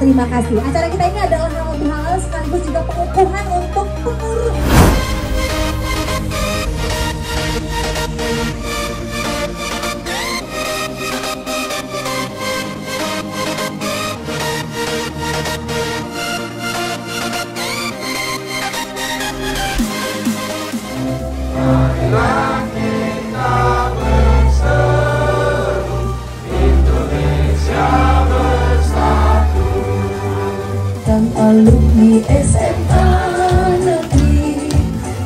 terima kasih. Acara kita ini adalah halal bihalal sekaligus juga pengukuhan untuk pengurus. Alumni SMA Negeri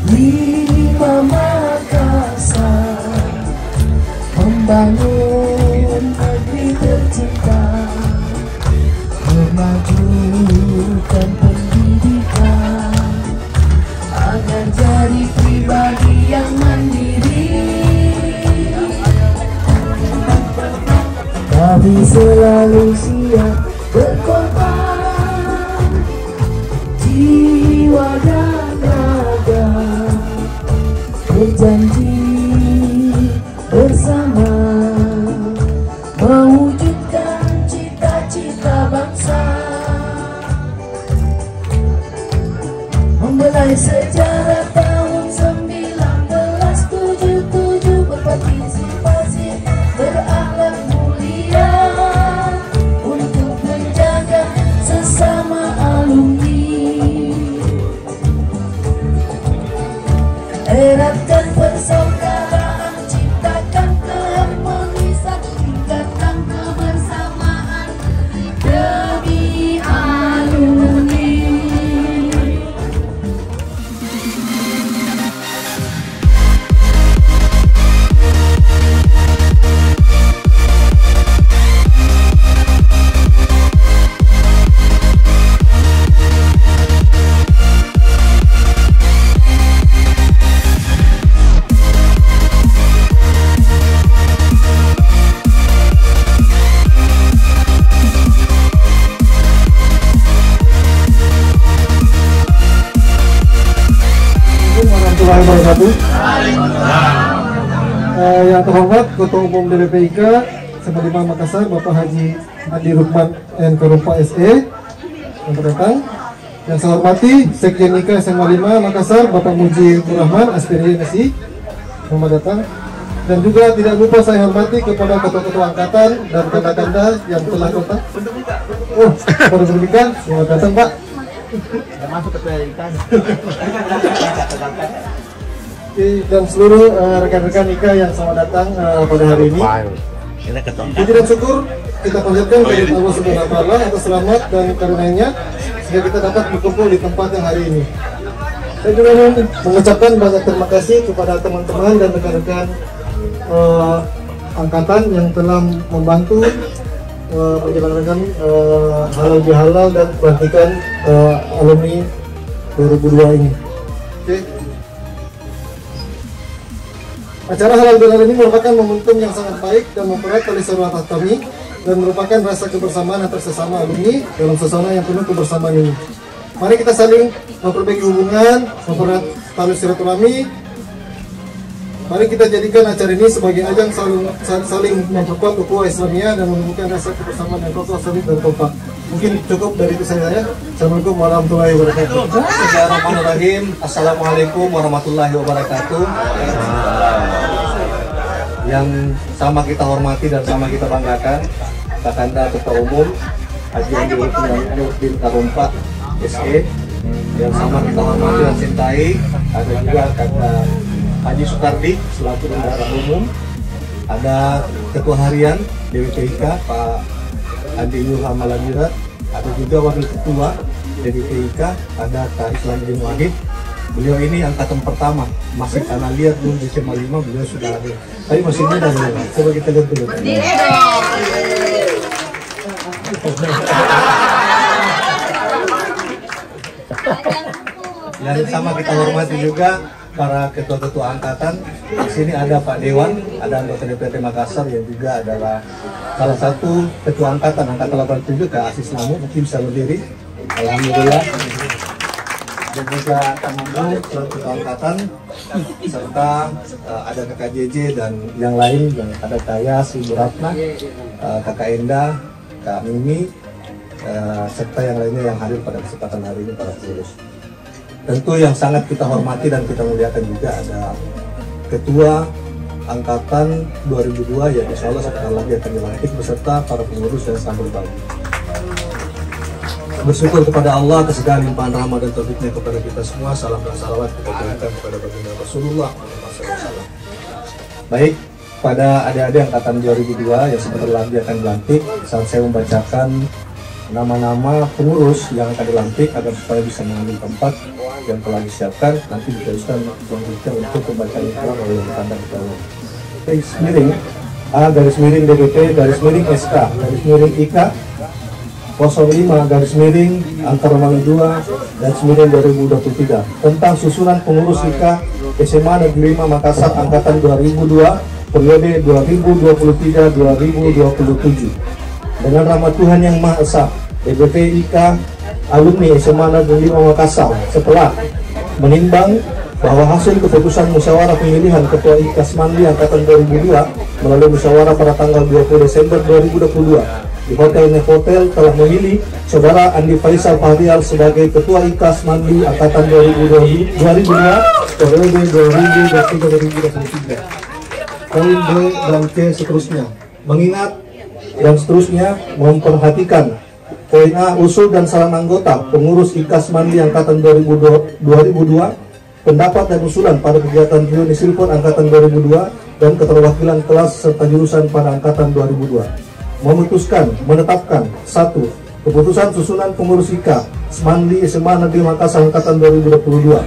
5 Makassar membangun negeri tercinta, memajukan pendidikan agar jadi pribadi yang mandiri. Kami selalu siap berkorban, jiwa dan raga, berjanji bersama mewujudkan cita-cita bangsa, membelai sejarah tahun 1977, berpartisipasi berakhlak mulia untuk menjaga sesama alumni. Eratkan persaudaraan, ciptakan keharmonisan, tingkatkan kebersamaan demi alumni. Yang terhormat Ketua Umum DPPIK SMA 5 Makassar Bapak Haji Adi Rukman Karumpa SE yang datang. Yang saya hormati Sekjen IKA SMA 5 Makassar Bapak Muji Rahman Aspiri MSI selamat datang. Dan juga tidak lupa saya hormati kepada ketua-ketua angkatan dan kanda-kanda yang telah datang. Oh, pada berbicara, selamat datang Pak. Masuk ke ikan. Dan seluruh rekan-rekan IKA yang selamat datang pada hari ini. Puji dan syukur kita panjatkan kepada Allah Subhanahu wa Ta'ala atas rahmat dan karunia-Nya sehingga kita dapat berkumpul di tempat yang hari ini. Saya juga mengucapkan banyak terima kasih kepada teman-teman dan rekan-rekan angkatan yang telah membantu menjalankan halal bihalal dan pelantikan alumni 2002 ini. Oke. Acara halal bihalal ini merupakan momentum yang sangat baik dan mempererat tali silaturahmi dan merupakan rasa kebersamaan antar sesama alumni dalam suasana yang penuh kebersamaan ini. Mari kita saling memperbaiki hubungan, mempererat tali silaturahmi. Mari kita jadikan acara ini sebagai ajang saling memperkuat ukhuwah Islamiyah dan menumbuhkan rasa kebersamaan dan kokoh solid dan kompak. Mungkin cukup dari itu saya. Assalamualaikum warahmatullahi wabarakatuh. Bismillahirrahmanirrahim. Assalamualaikum warahmatullahi wabarakatuh. Yang sama kita hormati dan sama kita banggakan, Kakanda Ketua Umum Haji Adi Rukman Karumpa SE, yang sama kita hormati dan cintai. Ada juga Kakanda Haji Sukardi selaku Bendahara Umum, ada Ketua Harian DPPIK Pak Andi Yuha Malamirat, ada juga Wakil Ketua DPPIK ada Kak Islam bin Wahid. Beliau ini angkatan pertama, masih tanah liat dulu di SMA 5, beliau sudah hadir. Tapi masih muda beliau. Coba kita lihat dulu. Dan sama kita hormati juga para ketua-ketua angkatan. Di sini ada Pak Dewan, ada anggota DPRD Makassar yang juga adalah salah satu ketua angkatan 87 Kak Asis Namu, mungkin bisa berdiri. Alhamdulillah. Dan juga Kak Mambu selaku ketua angkatan, serta ada Kakak JJ dan yang lain, yang ada Kak Yas, Ibu Ratna, Kakak Enda, Kak Mimi, serta yang lainnya yang hadir pada kesempatan hari ini, para pengurus. Tentu yang sangat kita hormati dan kita muliakan juga ada Ketua Angkatan 2002 yang insya Allah sebentar lagi akan dilantik beserta para pengurus dan sambal bagi. Bersyukur kepada Allah atas segala limpahan rahmat dan taufiknya kepada kita semua. Salam dan salawat kita berikan kepada baginda Rasulullah SAW. Baik, pada adik-adik angkatan 2002 yang sebentar lagi akan dilantik, saat saya membacakan nama-nama pengurus yang akan dilantik agar supaya bisa mengambil tempat yang telah disiapkan, nanti diteruskan selanjutnya untuk pembacaan ikrar oleh tanda ketua. Garis miring A, garis miring DBP, garis miring SK, garis miring IK 05, garis miring angka Romawi 2, garis miring 2023 tentang susunan pengurus IK SMA Negeri 5 Makassar angkatan 2002 periode 2023-2027. Dengan rahmat Tuhan yang Maha Esa, DBP IK alumni SMA Negeri 5 Makassar setelah menimbang bahwa hasil keputusan musyawarah pemilihan Ketua IK Smandi angkatan 2002 melalui musyawarah pada tanggal 20 Desember 2022 di Hotel Nevotel telah memilih Saudara Andi Faisal Fahrial sebagai Ketua IK Smandi angkatan 2002 periode 2023-2023. Poin B dan C seterusnya. Mengingat dan seterusnya memperhatikan poin A, usul dan saran anggota pengurus IK Smandi angkatan 2002, pendapat dan usulan pada kegiatan reuni Silpon angkatan 2002 dan keterwakilan kelas serta jurusan pada angkatan 2002. Memutuskan, menetapkan 1. Keputusan susunan pengurus IK Smandi SMA Negeri Makassar angkatan 2022.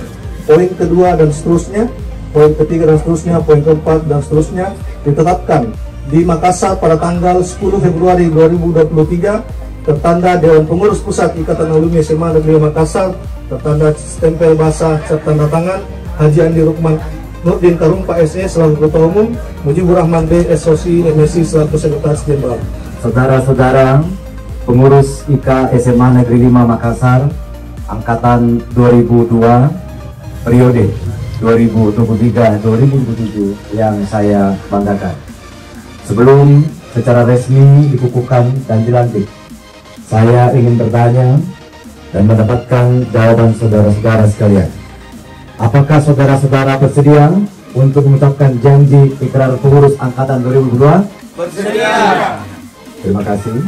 Poin kedua dan seterusnya, poin ketiga dan seterusnya, poin keempat dan seterusnya ditetapkan di Makassar pada tanggal 10 Februari 2023, tertanda Dewan Pengurus Pusat Ikatan Alumni SMA Negeri Makassar, tertanda stempel basah serta tanda tangan Haji Andi Rukman Nurdin Karumpa SE selaku Ketua Umum, Mujibur Rahman B SOC MSI selaku Sekretaris Jenderal. Saudara-saudara pengurus IK SMA Negeri 5 Makassar angkatan 2002 periode 2023-2027 yang saya banggakan. Sebelum secara resmi dikukuhkan dan dilantik, saya ingin bertanya dan mendapatkan jawaban saudara-saudara sekalian. Apakah saudara-saudara bersedia untuk mengucapkan janji ikrar pengurus angkatan 2002? Bersedia. Terima kasih.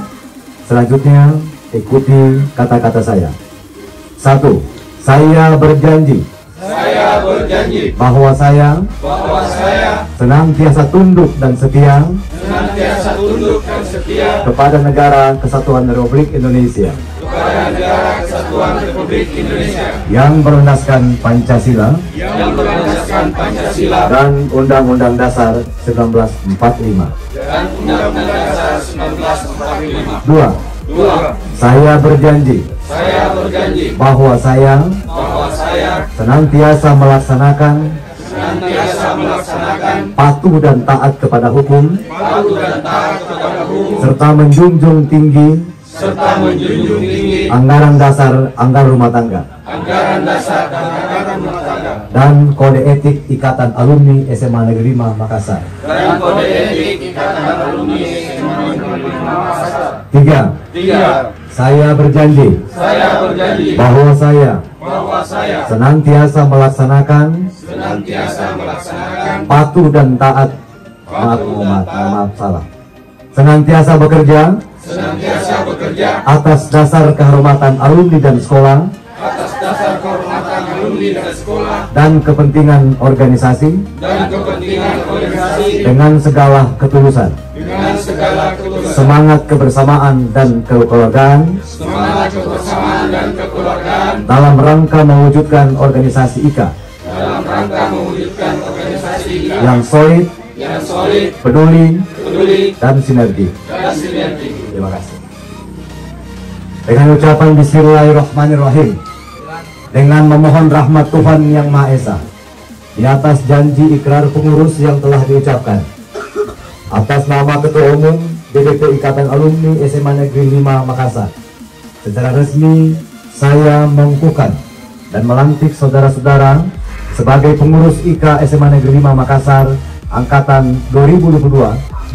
Selanjutnya ikuti kata-kata saya. 1. Saya berjanji bahwa saya senantiasa tunduk dan setia kepada negara Kesatuan Republik Indonesia yang berlandaskan Pancasila dan Undang-Undang Dasar 1945. 2. Saya berjanji bahwa saya senantiasa melaksanakan patuh dan taat kepada hukum serta menjunjung tinggi anggaran dasar anggaran rumah tangga dan kode etik Ikatan Alumni SMA Negeri 5 Makassar. 3. Saya berjanji bahwa saya senantiasa melaksanakan patuh dan taat senantiasa bekerja atas dasar kehormatan alumni dan sekolah dan kepentingan organisasi dengan segala ketulusan, semangat kebersamaan dan kekeluargaan dalam rangka mewujudkan organisasi IK yang solid, peduli, dan sinergi. Terima kasih. Dengan ucapan Bismillahirrahmanirrahim, dengan memohon rahmat Tuhan Yang Maha Esa di atas janji ikrar pengurus yang telah diucapkan, atas nama Ketua Umum DPP Ikatan Alumni SMA Negeri 5 Makassar, secara resmi saya mengukuhkan dan melantik saudara-saudara sebagai pengurus IK SMA Negeri 5 Makassar angkatan 2002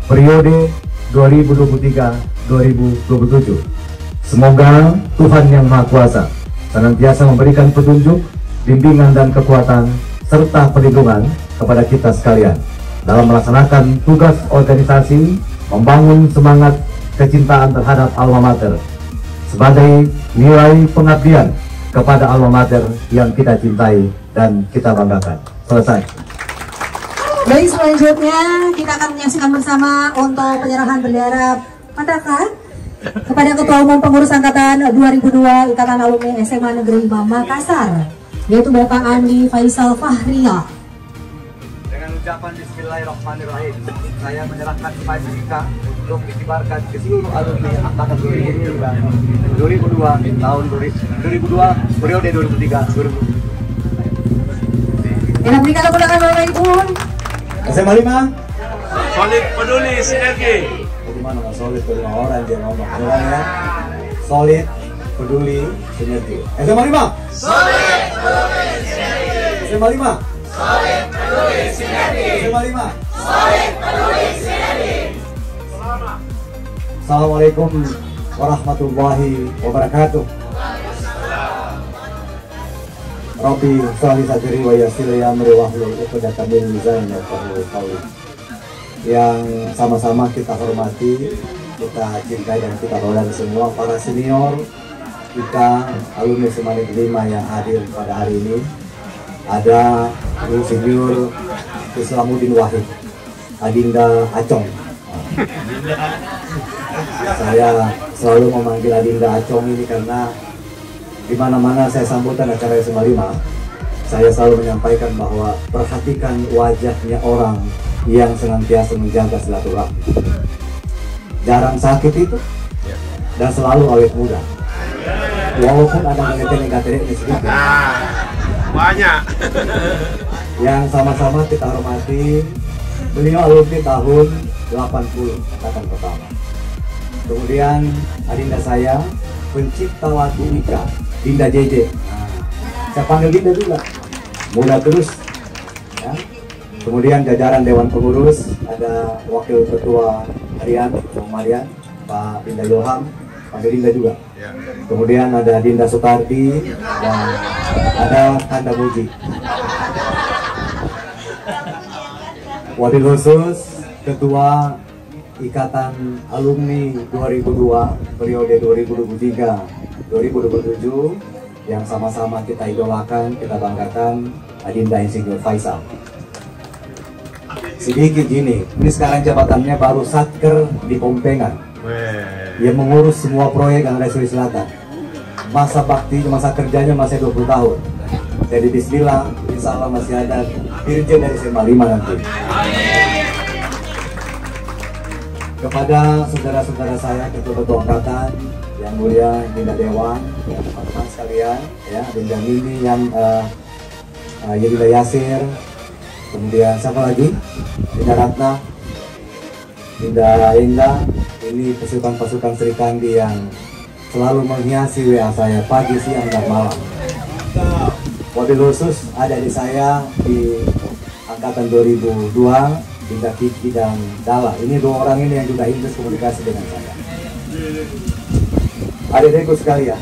periode 2023-2027. Semoga Tuhan Yang Maha Kuasa senantiasa memberikan petunjuk, bimbingan dan kekuatan serta perlindungan kepada kita sekalian dalam melaksanakan tugas organisasi, membangun semangat kecintaan terhadap alma mater sebagai nilai pengabdian kepada alma mater yang kita cintai dan kita banggakan. Selesai. Baik, selanjutnya kita akan menyaksikan bersama untuk penyerahan bendera Pandaka kepada Ketua Umum Pengurus Angkatan 2002 Ikatan Alumni SMA Negeri 5 Makassar, yaitu Bapak Andi Faisal Fahria. Dengan ucapan Bismillahirrahmanirrahim, saya menyerahkan Pancika untuk dikibarkan ke seluruh alumni Angkatan 2002 tahun 2002 periode 2003-2004. Kita berikan tepuk tangan Bapak Ibu. SMA 5 Solid, peduli, sinergi. Gimana nggak solid peduli orang dia ngomong ya. Solid, peduli, sinergi. SMA 5 solid, peduli, sinergi. SMA 5 solid, peduli, sinergi. SMA 5 solid, peduli, sinergi. Assalamualaikum warahmatullahi wabarakatuh. Rabbi sholli sadri wa yassir li amri wahlul 'uqdatam min lisani yafqahu qawli. Yang sama-sama kita hormati, kita cintai dan kita banggakan semua para senior kita alumni SMA Negeri 5 yang hadir pada hari ini. Ada Insinyur Islamuddin Wahid, Adinda Acong. Saya selalu memanggil Adinda Acong ini karena di mana-mana saya sambutan acara SMA 5, saya selalu menyampaikan bahwa perhatikan wajahnya orang yang senantiasa menjaga silaturahmi. Jarang sakit itu dan selalu awet muda. Walaupun ada ngetek-ngetek di sedikit. Banyak. Yang sama-sama kita hormati, beliau alumni tahun 80 angkatan pertama. Kemudian adinda saya, pencipta lagu Ika, Dinda JJ. Saya panggil Dinda juga, muda terus ya. Kemudian jajaran Dewan Pengurus, ada Wakil Ketua Harian, Marian, Pak Dinda Yoham, panggil Dinda juga. Kemudian ada Dinda Sutardi dan ada Kanda Muji. Wabil khusus Ketua Ikatan Alumni 2002 periode 2023-2027 yang sama-sama kita idolakan, kita banggakan, Adinda Insinyur Faisal. Sedikit gini, ini sekarang jabatannya baru Satker di Pompengan. Dia mengurus semua proyek yang ada di Sulawesi Selatan. Masa bakti, masa kerjanya masih 20 tahun. Jadi bismillah, insya Allah masih ada dirjen dari SMA 5 nanti. Kepada saudara-saudara saya, ketua-ketua angkatan, yang mulia Dinda Dewan, teman-teman sekalian, ya, Dinda Mimi, yang Dinda Yasir, kemudian siapa lagi? Dinda Ratna, Dinda Indah, ini pasukan-pasukan Sri Kandi yang selalu menghiasi WA saya pagi, siang, dan malam. Wabil khusus ada di saya di angkatan 2002, Dinda Kiki dan Dala. Ini dua orang ini yang juga intens komunikasi dengan saya. Adik-adikku sekalian,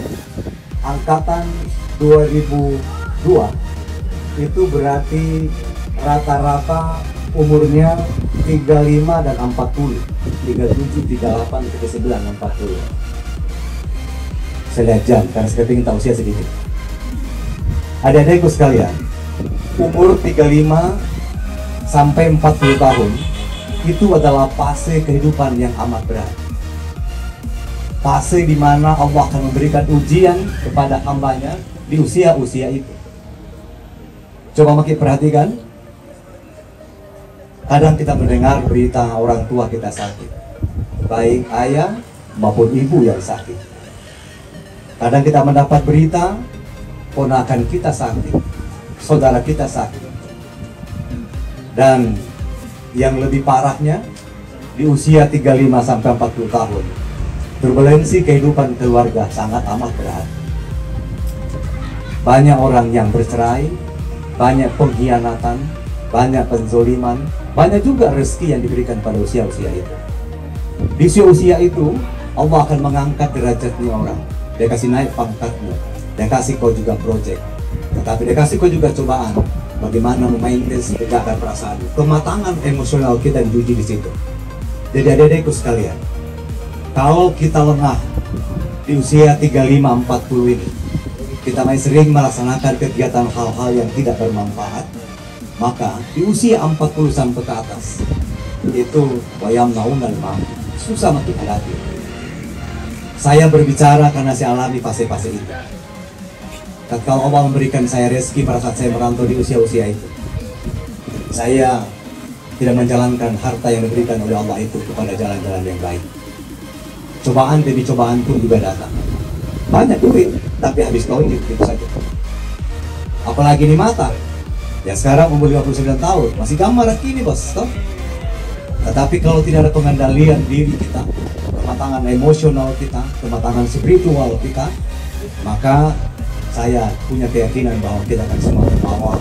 angkatan 2002 itu berarti rata-rata umurnya 35 dan 40, 37, 38, 39, 40. Saya lihat jam karena saya ingin tahu usia sedikit. Adik-adikku sekalian, umur 35 sampai 40 tahun itu adalah fase kehidupan yang amat berat. Fase di mana Allah akan memberikan ujian kepada hambanya di usia-usia itu. Coba makin perhatikan. Kadang kita mendengar berita orang tua kita sakit, baik ayah maupun ibu yang sakit. Kadang kita mendapat berita ponakan kita sakit, saudara kita sakit. Dan yang lebih parahnya di usia 35 sampai 40 tahun, turbulensi kehidupan keluarga sangat amat berat. Banyak orang yang bercerai, banyak pengkhianatan, banyak penzoliman, banyak juga rezeki yang diberikan pada usia-usia itu. Di usia-usia itu Allah akan mengangkat derajatnya orang. Dia kasih naik pangkatnya. Dia kasih kau juga project. Tetapi dia kasih kau juga cobaan. Bagaimana memaintain menjaga perasaan. Kematangan emosional kita diuji di situ. Jadi adik-adikku sekalian, kalau kita lengah di usia 35-40 ini, kita masih sering melaksanakan kegiatan hal-hal yang tidak bermanfaat, maka di usia 40 sampai ke atas itu wayam naungan mampu susah makin hadapi. Saya berbicara karena saya alami fase-fase itu. Kalau Allah memberikan saya rezeki pada saat saya merantau di usia-usia itu, saya tidak menjalankan harta yang diberikan oleh Allah itu kepada jalan-jalan yang baik. Cobaan demi cobaan pun juga datang. Banyak duit, tapi habis kau itu saja. Apalagi di mata. Ya sekarang umur 59 tahun, masih gambar kini bos, toh? Tetapi kalau tidak ada pengendalian diri kita, kematangan emosional kita, kematangan spiritual kita, maka saya punya keyakinan bahwa kita akan semua terbawa.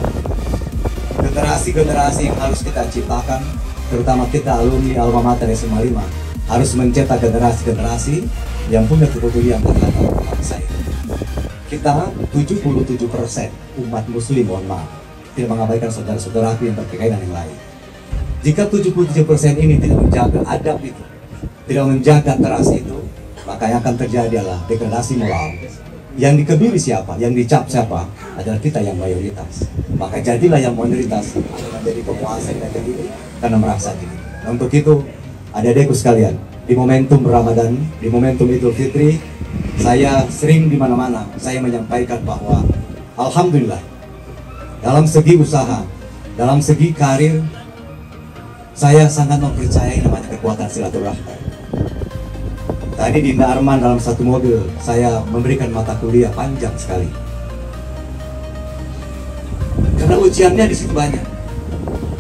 Generasi-generasi yang harus kita ciptakan, terutama kita alumni Alma Mater SMA 5, harus mencetak generasi-generasi yang punya kepedulian terhadap bangsa ini. Kita 77% umat muslim, mohon maaf, tidak mengabaikan saudara-saudaraku yang berkaitan yang lain. Jika 77% ini tidak menjaga adab itu, tidak menjaga teras itu, maka yang akan terjadi adalah degradasi moral. Yang dikebiri siapa? Yang dicap siapa? Adalah kita yang mayoritas. Maka jadilah yang mayoritas menjadi penguasa dan diri karena merasa diri. Nah, untuk itu, adik-adikku sekalian, di momentum Ramadan, di momentum Idul Fitri, saya sering di mana-mana saya menyampaikan bahwa alhamdulillah dalam segi usaha, dalam segi karir, saya sangat mempercayai namanya kekuatan silaturahmi. Tadi di Dinda Arman dalam satu mobil, saya memberikan mata kuliah panjang sekali. Karena ujiannya di situ banyak.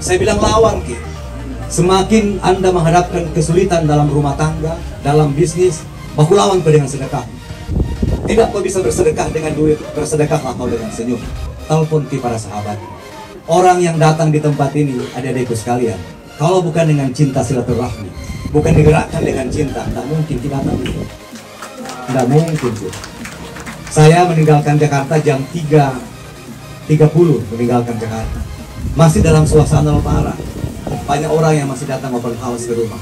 Saya bilang lawan, Ki. Semakin Anda menghadapkan kesulitan dalam rumah tangga, dalam bisnis, baku lawan kau dengan sedekah. Tidak kau bisa bersedekah dengan duit, bersedekahlah kau dengan senyum. Telepon Ki para sahabat. Orang yang datang di tempat ini, adik-adikku sekalian, kalau bukan dengan cinta silaturahmi, bukan digerakkan dengan cinta, tidak mungkin kita datang. Tidak mungkin. Saya meninggalkan Jakarta jam 3.30, meninggalkan Jakarta. Masih dalam suasana lebaran. Banyak orang yang masih datang open house ke rumah.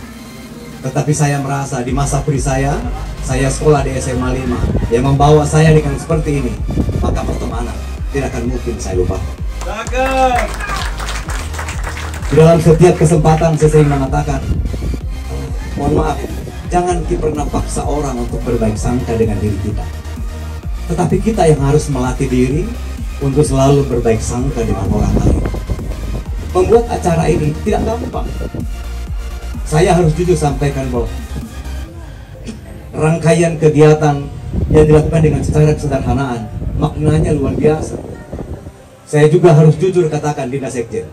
Tetapi saya merasa di masa pri saya sekolah di SMA 5, yang membawa saya dengan seperti ini, maka pertemanan tidak akan mungkin saya lupa. Di dalam setiap kesempatan saya sering mengatakan, mohon maaf, jangan kita pernah paksa orang untuk berbaik sangka dengan diri kita. Tetapi kita yang harus melatih diri untuk selalu berbaik sangka dengan orang lain. Membuat acara ini tidak gampang. Saya harus jujur sampaikan bahwa rangkaian kegiatan yang dilakukan dengan secara kesederhanaan, maknanya luar biasa. Saya juga harus jujur katakan Dinda Sekjen,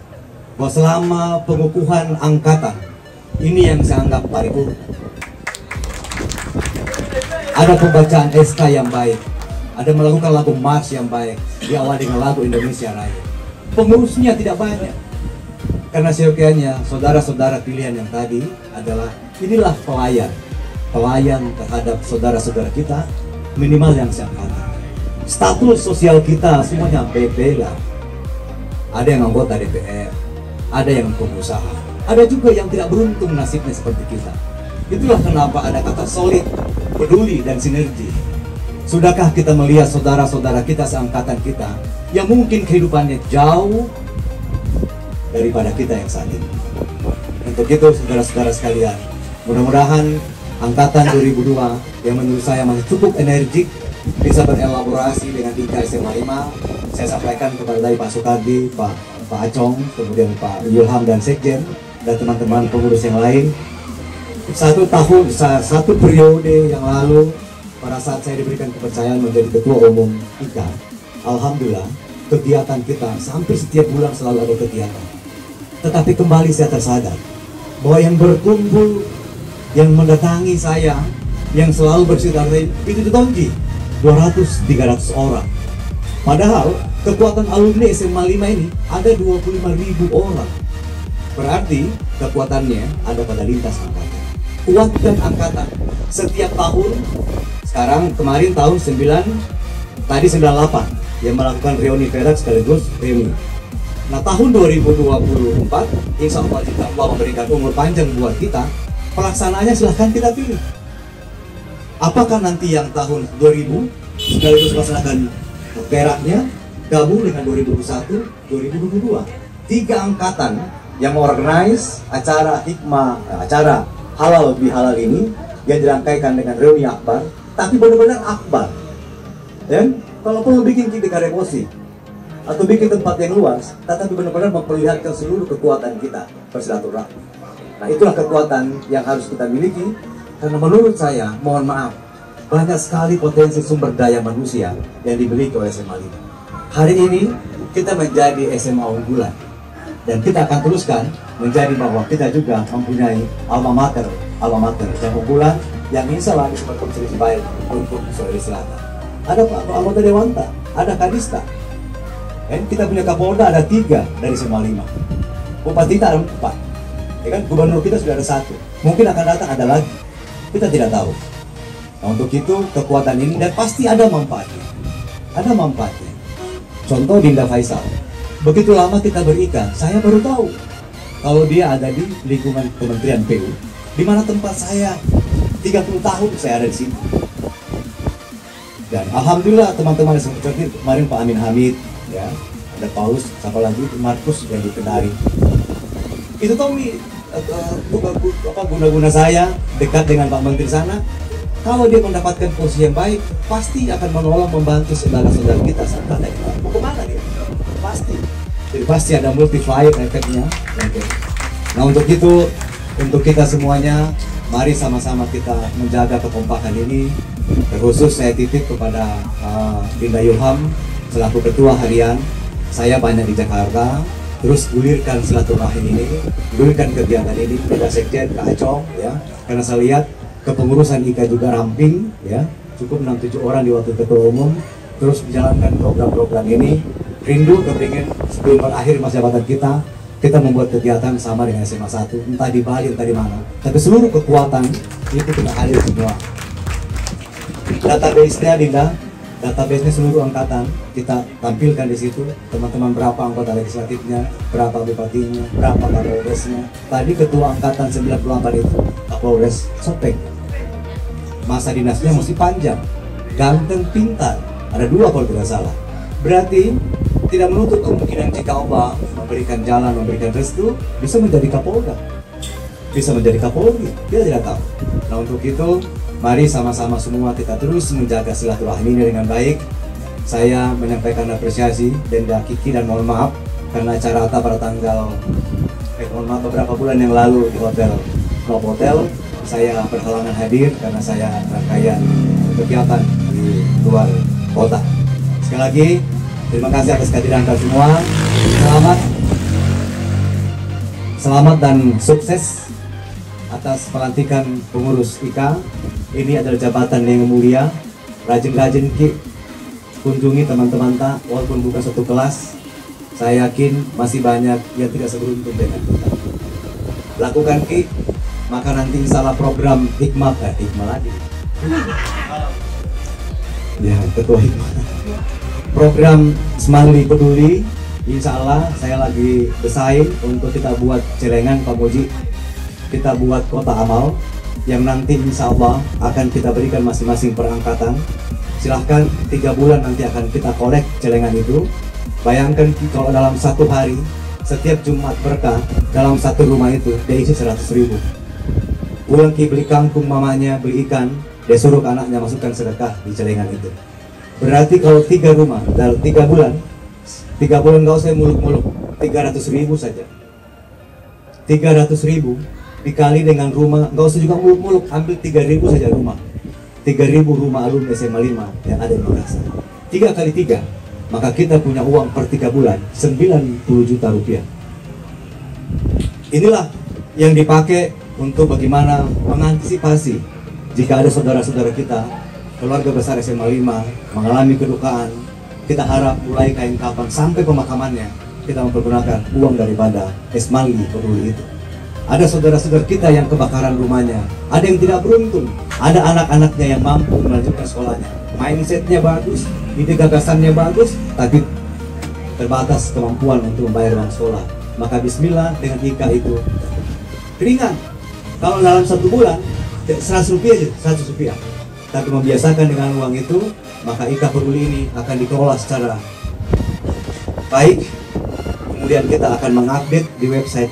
bahwa selama pengukuhan angkatan, ini yang saya anggap paripurna. Ada pembacaan SK yang baik, ada melakukan lagu Mars yang baik, diawali dengan lagu Indonesia Raya. Pengurusnya tidak banyak, karena seyogianya saudara-saudara pilihan yang tadi adalah inilah pelayan terhadap saudara-saudara kita, minimal yang saya katakan. Status sosial kita semuanya berbeda. Ada yang anggota DPR, ada yang pengusaha, ada juga yang tidak beruntung nasibnya seperti kita. Itulah kenapa ada kata solid, peduli, dan sinergi. Sudahkah kita melihat saudara-saudara kita seangkatan kita yang mungkin kehidupannya jauh daripada kita yang saat ini? Untuk itu saudara-saudara sekalian, mudah-mudahan angkatan 2002 yang menurut saya masih cukup energik bisa berelaborasi dengan tingkat SMA 5. Saya sampaikan kepada dari Pak Soekardi, Pak Acong, kemudian Pak Ilham dan Sekjen, dan teman-teman pengurus yang lain. Satu periode yang lalu, pada saat saya diberikan kepercayaan menjadi Ketua Umum IKA, alhamdulillah kegiatan kita hampir setiap bulan selalu ada kegiatan. Tetapi kembali saya tersadar bahwa yang berkumpul, yang mendatangi saya, yang selalu bersekitar itu ditonji 200-300 orang. Padahal kekuatan alumni SMA 5 ini ada 25.000 orang. Berarti kekuatannya ada pada lintas angkatan. kuatkan angkatan. Setiap tahun, sekarang kemarin tahun 98 yang melakukan reuni perak sekaligus reuni. Nah, tahun 2024 insya Allah jika Allah memberikan umur panjang buat kita, pelaksanaannya silahkan kita pilih. Apakah nanti yang tahun 2000 sekaligus melaksanakan peraknya gabung dengan 2021, 2022. 3 angkatan yang organize acara hikmah, acara halal bihalal ini yang dirangkaikan dengan reuni akbar, tapi benar-benar akbar. Dan kalau perlu bikin kita revolusi atau bikin tempat yang luas, tetapi benar-benar memperlihatkan seluruh kekuatan kita bersilaturahmi. Nah, itulah kekuatan yang harus kita miliki, karena menurut saya, mohon maaf, banyak sekali potensi sumber daya manusia yang dimiliki oleh SMA 5. Hari ini kita menjadi SMA unggulan, dan kita akan teruskan menjadi bahwa kita juga mempunyai alma mater yang unggulan, yang insya Allah bisa berkontribusi baik untuk Sulawesi Selatan. Ada Pak anggota Dewanta, ada Kadista. Kita punya Kapolda ada 3 dari SMA 5. Bupati kita ada 4. Ya kan, gubernur kita sudah ada 1. Mungkin akan datang ada lagi. Kita tidak tahu. Nah, untuk itu kekuatan ini dan pasti ada manfaatnya. Ada manfaatnya. Contoh Dinda Faisal. Begitu lama kita berikan, saya baru tahu kalau dia ada di lingkungan Kementerian PU. Di mana tempat saya 30 tahun saya ada di sini. Dan alhamdulillah teman-teman yang seperti kemarin Pak Amin Hamid, ya, ada Paulus, siapa lagi, Markus yang di Kendari. Itu Tommy, guna-guna saya dekat dengan Pak Menteri sana. Kalau dia mendapatkan posisi yang baik, pasti akan menolong membantu saudara-saudara kita saat ada kita. Mau kemana dia? Pasti. Jadi pasti ada multiplier efeknya. Nah, untuk itu, untuk kita semuanya, mari sama-sama kita menjaga kekompakan ini. Terkhusus saya titip kepada Dinda Ilham selaku ketua harian. Saya banyak di Jakarta, terus gulirkan silaturahim ini, gulirkan kegiatan ini pada sekjen Kak Acong, ya, karena saya lihat kepengurusan IKA juga ramping, ya, cukup 6-7 orang di waktu ketua umum, terus menjalankan program-program ini. Rindu kepingin sebelum berakhir masa jabatan kita membuat kegiatan sama dengan SMA 1, entah di Bali, entah di mana, tapi seluruh kekuatan itu kita hadir semua. Database-nya Dinda, database-nya seluruh angkatan kita tampilkan di situ. Teman-teman berapa anggota legislatifnya, berapa bupatinya, berapa kapolresnya. Tadi ketua angkatan 98 itu Kapolres Sopeng. Masa dinasnya mesti panjang, ganteng, pintar. Ada 2 kalau tidak salah. Berarti tidak menutup kemungkinan jika Allah memberikan jalan, memberikan restu, bisa menjadi Kapolda, bisa menjadi Kapolri. Kita tidak tahu. Nah, untuk itu mari sama-sama semua kita terus menjaga silaturahmi ini dengan baik. Saya menyampaikan apresiasi dan Kiki, dan mohon maaf karena acara ATA pada tanggal beberapa bulan yang lalu di Hotel Novotel saya berhalangan hadir karena saya rangkaian kegiatan di luar kota. Sekali lagi terima kasih atas kehadiran Anda semua. Selamat dan sukses atas pelantikan pengurus IKA. Ini adalah jabatan yang mulia. Rajin-rajin Ki kunjungi teman-teman tak, walaupun bukan satu kelas. Saya yakin masih banyak yang tidak seberuntung dengan kita. Lakukan Ki, maka nanti salah program hikmah lagi. Ya, ketua hikmah. Program Semanggi Peduli, insya Allah saya lagi desain untuk kita buat celengan Pak Moji. Kita buat kota amal yang nanti insya Allah akan kita berikan masing-masing perangkatan. Silahkan 3 bulan nanti akan kita kolek celengan itu. Bayangkan kalau dalam 1 hari setiap Jumat berkah dalam 1 rumah itu dia isi 100.000. Pulang Ki beli kangkung mamanya, beli ikan, dia suruh anaknya masukkan sedekah di celengan itu. Berarti kalau 3 rumah dalam 3 bulan nggak usah muluk-muluk, 300.000 saja. 300.000 dikali dengan rumah, nggak usah juga muluk-muluk, ambil 3.000 saja rumah. 3.000 rumah alumni SMA 5 yang ada di Makassar. 3 kali 3, maka kita punya uang per 3 bulan 90 juta rupiah. Inilah yang dipakai untuk bagaimana mengantisipasi jika ada saudara-saudara kita, keluarga besar SMA 5 mengalami kedukaan. Kita harap mulai kain kapan sampai pemakamannya kita mempergunakan uang daripada Semanggi Peduli itu. ada saudara-saudara kita yang kebakaran rumahnya, ada yang tidak beruntung, ada anak-anaknya yang mampu melanjutkan sekolahnya, mindsetnya bagus, ide gagasannya bagus, tapi terbatas kemampuan untuk membayar uang sekolah. Maka bismillah dengan IKA itu ringan. Kalau dalam 1 bulan 100 rupiah aja, 100 rupiah. Tapi membiasakan dengan uang itu, maka IKA Peduli ini akan dikelola secara baik. Kemudian kita akan mengupdate di website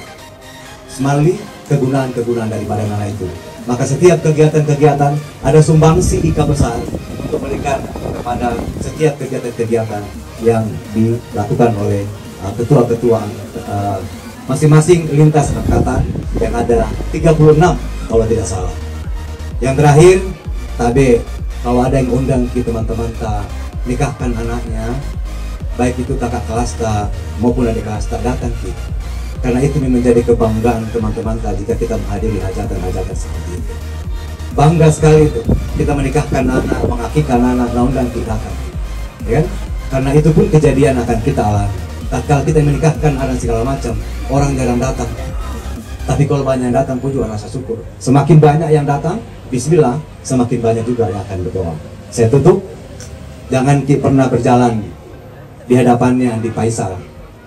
Smartly kegunaan-kegunaan daripada dana itu. Maka setiap kegiatan-kegiatan ada sumbangsi IKA besar untuk memberikan kepada setiap kegiatan-kegiatan yang dilakukan oleh ketua-ketua masing-masing lintas angkatan yang ada 36 kalau tidak salah. Yang terakhir, Tabe, kalau ada yang undang ki teman-teman nikahkan anaknya, baik itu kakak kelas maupun adik kelas datang ki. Karena itu menjadi kebanggaan teman-teman jika kita menghadiri hajatan-hajatan seperti itu. Bangga sekali itu kita menikahkan anak, mengakikkan anak, undang kita kan, ya kan? Karena itu pun kejadian akan kita alami. Tatkala kita menikahkan anak segala macam, orang jarang datang. Tapi kalau banyak yang datang pun juga rasa syukur. Semakin banyak yang datang, bismillah, semakin banyak juga yang akan berdoa. Saya tutup, jangan pernah berjalan di hadapannya Andi Faisal,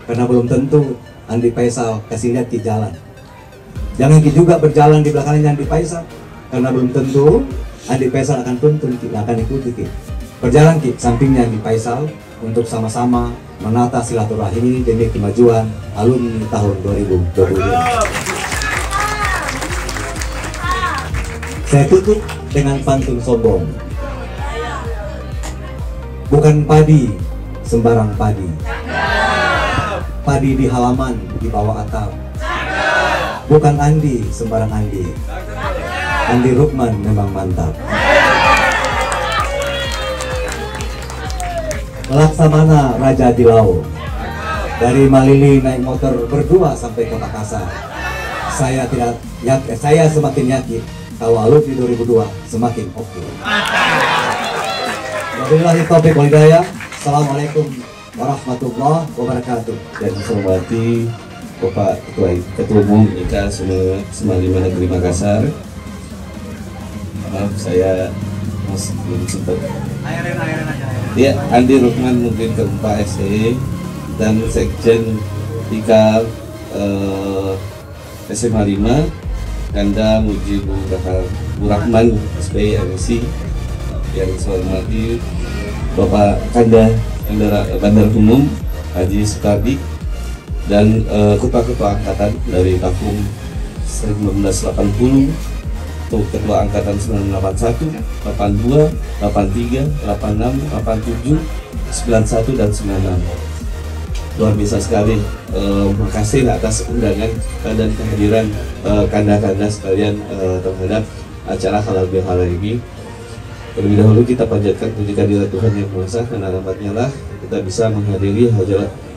karena belum tentu Andi Faisal kasih lihat di jalan. Jangan juga berjalan di belakangnya Andi Faisal, karena belum tentu Andi Faisal akan tuntun kita, akan ikuti kita. Berjalan di sampingnya Andi Faisal untuk sama-sama menata silaturahmi demi kemajuan alumni tahun 2022. Saya tutup dengan pantun sombong. Bukan padi sembarang padi. Padi di halaman di bawah atap. Bukan Andi sembarang Andi. Andi Rukman memang mantap. Laksamana Raja di Laut. Dari Malili naik motor berdua sampai ke Makassar. Saya semakin yakin kalau alumni 2002 semakin oke. Wabillahi taufiq wal hidayah. Assalamualaikum warahmatullahi wabarakatuh. Dan hormati Bapak Ketua Umum IKA Smartly Negeri Makassar. Maaf saya masih belum sempat. Ya, Andi Rukman mungkin keempat SE dan Sekjen IKA SMA 5 Kanda Mujibur Rahman SPI MSI. Yang saya hormati Bapak Kanda Bandar Umum Haji Sukardi dan ketua-ketua angkatan dari tahun 1980 untuk ketua angkatan 1981, 82, 83, 86, 87, 91 dan 96. Luar biasa sekali. Terima kasih atas undangan dan kehadiran kanda-kanda sekalian terhadap acara halal bihalal ini. Terlebih dahulu kita panjatkan puji kehadirat Tuhan Yang Maha Esa, karena rahmat-Nya lah kita bisa menghadiri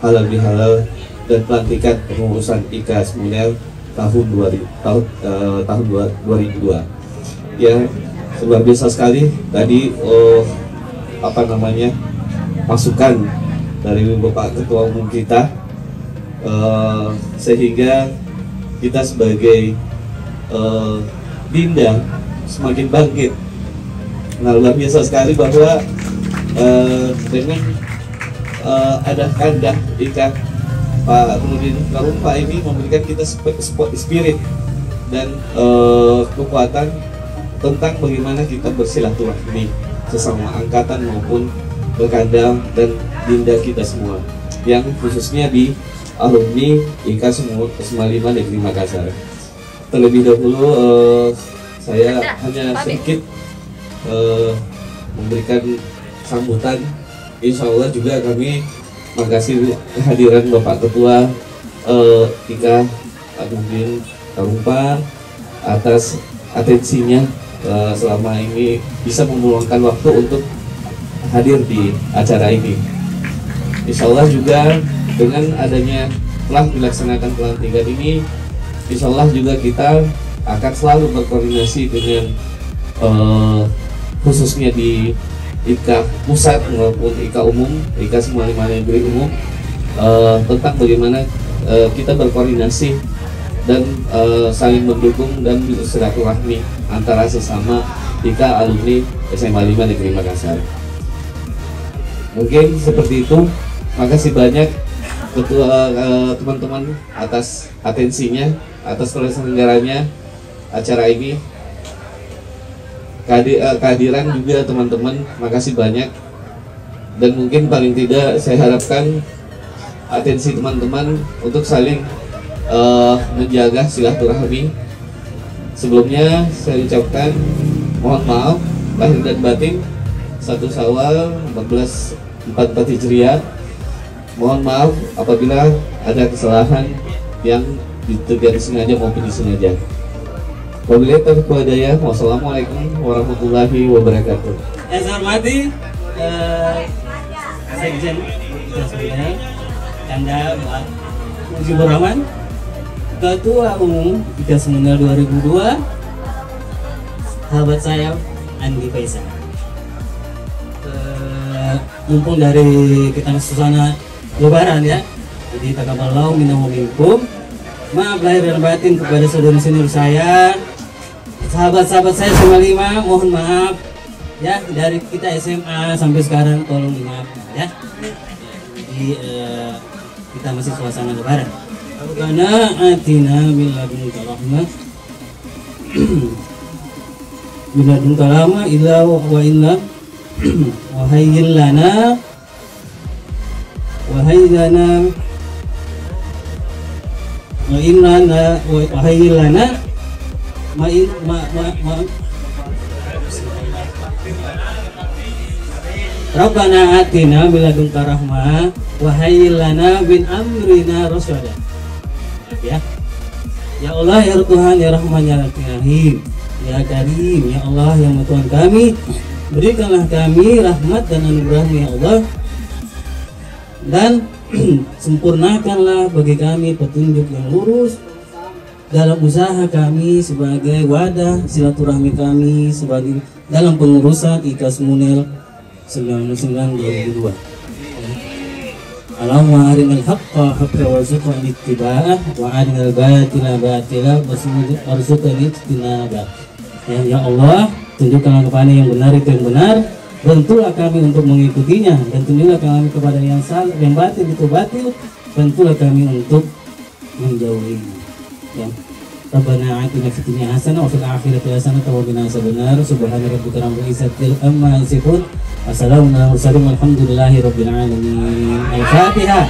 halal bihalal dan pelantikan pengurusan IKA Smunel tahun 2002. Ya, luar biasa sekali tadi masukan dari Bapak Ketua Umum kita, sehingga kita sebagai Dinda semakin bangkit. Nah, luar biasa sekali bahwa dengan ada kandah IKA Pak Nurdin Karumpa ini memberikan kita spirit dan kekuatan tentang bagaimana kita bersilaturahmi sesama angkatan maupun berkanda dan dinda kita semua, yang khususnya di alumni IKA Smartly Negeri Makassar. Terlebih dahulu saya hanya sedikit memberikan sambutan. Insya Allah juga kami makasih kehadiran Bapak Ketua IKA Nurdin Karumpa atas atensinya selama ini, bisa meluangkan waktu untuk hadir di acara ini. Insya Allah juga dengan adanya telah dilaksanakan pelantikan ini, insya Allah juga kita akan selalu berkoordinasi dengan khususnya di IKA pusat maupun IKA umum, IKA Smartly Negeri umum, tentang bagaimana kita berkoordinasi dan saling mendukung dan bersilaturahmi antara sesama jika alumni SMA 5 Negeri Makassar. Mungkin seperti itu. Makasih banyak ketua teman-teman atas atensinya, atas terselenggaranya acara ini. Kehadiran juga teman-teman, makasih banyak. Dan mungkin paling tidak saya harapkan atensi teman-teman untuk saling menjaga silaturahmi. Sebelumnya saya ucapkan mohon maaf lahir dan batin 1 Syawal 1444 Hijriah. Mohon maaf apabila ada kesalahan yang tidak disengaja maupun disengaja. Wabillahi taufiq wal hidayah. Wassalamualaikum warahmatullahi wabarakatuh. Yang saya hormati Sekjen Anda Pak Mujibur Rahman, Ketua Umum IKA Semunel 2002, sahabat saya Andi Faisal. Mumpung dari kita suasana Lebaran ya, jadi taqabbalallahu minna wa minkum. Maaf lahir dan batin kepada saudara senior saya, sahabat-sahabat saya SMA 5, mohon maaf ya, dari kita SMA sampai sekarang tolong dimaafkan ya. Jadi kita masih suasana Lebaran. Rabbana atina min ladunka rahmah min ladunka rahmah illa wa inna wa hayyin lana wa hayyin lana Rabbana atina min ladunka rahmah wa hayyin lana min amrina rasyada. Ya. Ya Allah, ya Tuhan, ya Rahman, ya Rahim, ya Karim, ya Allah, yang Tuhan kami, berikanlah kami rahmat dan anugerah-Mu ya Allah, dan sempurnakanlah bagi kami petunjuk yang lurus dalam usaha kami sebagai wadah silaturahmi kami sebagai dalam pengurusan IKA Semunel 99 2002. Allahumma arinal haqqa haqqa warzuqna ittiba'ah wa arinal batila batila warzuqna ijtinabah. Ya Allah, tunjukkanlah kepada yang benar itu yang benar, bantulah kami untuk mengikutinya, dan tunjuklah kami kepada yang salah, yang batil itu batil, bantulah kami untuk menjauhinya. Ya. Rabbana atina fid dunya hasanah wa fil akhirati hasanah wa qina adzabannar. Subhana rabbika rabbil izzati amma yasifun. Wassalamu ala mursalin walhamdulillahi rabbil alamin. Al-Fatihah.